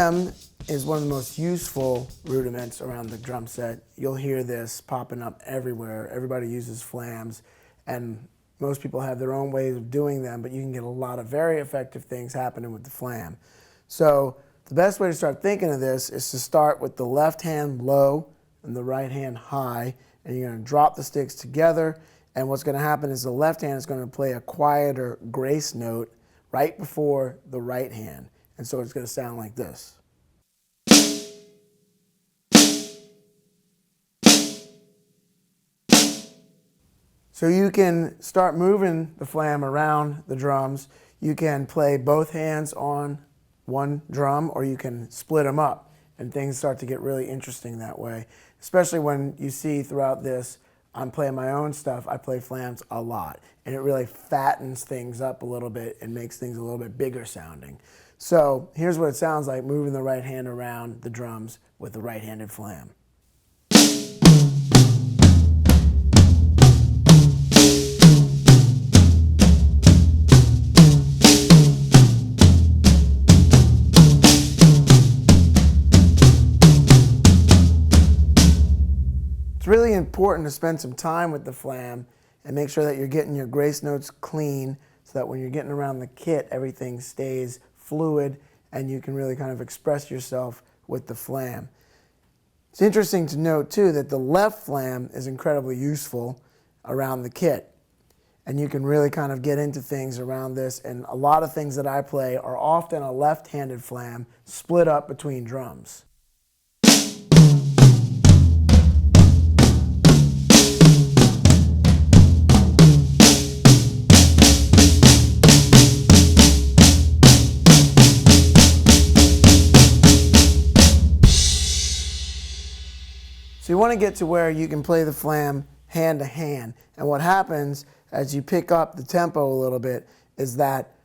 flam is one of the most useful rudiments around the drum set. You'll hear this popping up everywhere. Everybody uses flams, and most people have their own ways of doing them, but you can get a lot of very effective things happening with the flam. So the best way to start thinking of this is to start with the left hand low and the right hand high, and you're going to drop the sticks together, and what's going to happen is the left hand is going to play a quieter grace note right before the right hand. And so it's going to sound like this. So you can start moving the flam around the drums. You can play both hands on one drum, or you can split them up, and things start to get really interesting that way. Especially when you see throughout this, I'm playing my own stuff, I play flams a lot, and it really fattens things up a little bit and makes things a little bit bigger sounding. So here's what it sounds like moving the right hand around the drums with the right-handed flam. It's really important to spend some time with the flam and make sure that you're getting your grace notes clean so that when you're getting around the kit, everything stays fluid and you can really kind of express yourself with the flam. It's interesting to note too that the left flam is incredibly useful around the kit, and you can really kind of get into things around this, and a lot of things that I play are often a left-handed flam split up between drums. So you want to get to where you can play the flam hand to hand. And what happens as you pick up the tempo a little bit is that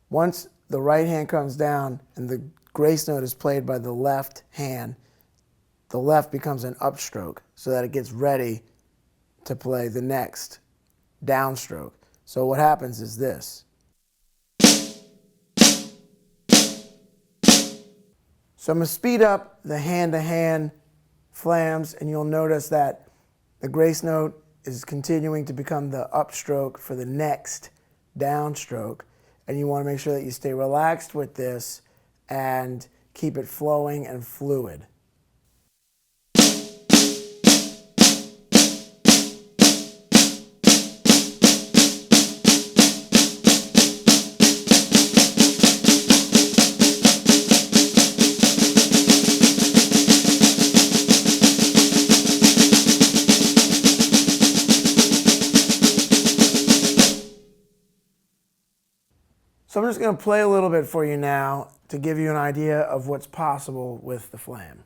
once the right hand comes down and the grace note is played by the left hand, the left becomes an upstroke so that it gets ready to play the next downstroke. So what happens is this. So I'm going to speed up the hand to hand flams, and you'll notice that the grace note is continuing to become the upstroke for the next downstroke, and you want to make sure that you stay relaxed with this and keep it flowing and fluid. So I'm just going to play a little bit for you now to give you an idea of what's possible with the flam.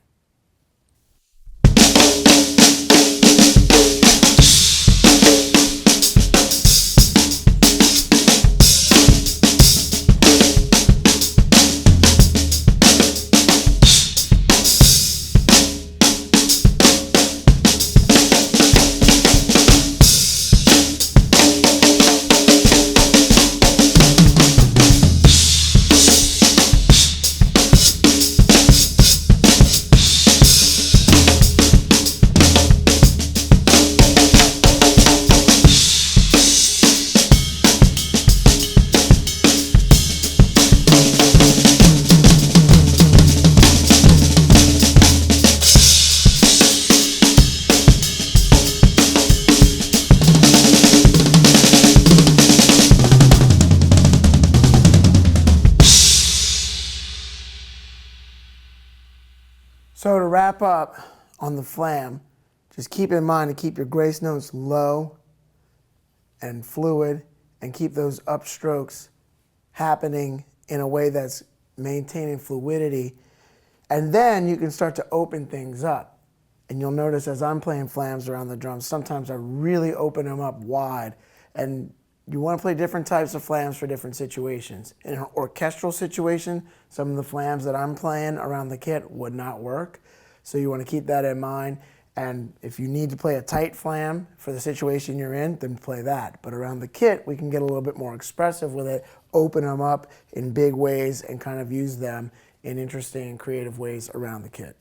So to wrap up on the flam, just keep in mind to keep your grace notes low and fluid, and keep those upstrokes happening in a way that's maintaining fluidity. And then you can start to open things up. And you'll notice as I'm playing flams around the drums, sometimes I really open them up wide. And you want to play different types of flams for different situations. In an orchestral situation, some of the flams that I'm playing around the kit would not work. So you want to keep that in mind. And if you need to play a tight flam for the situation you're in, then play that. But around the kit, we can get a little bit more expressive with it, open them up in big ways and kind of use them in interesting and creative ways around the kit.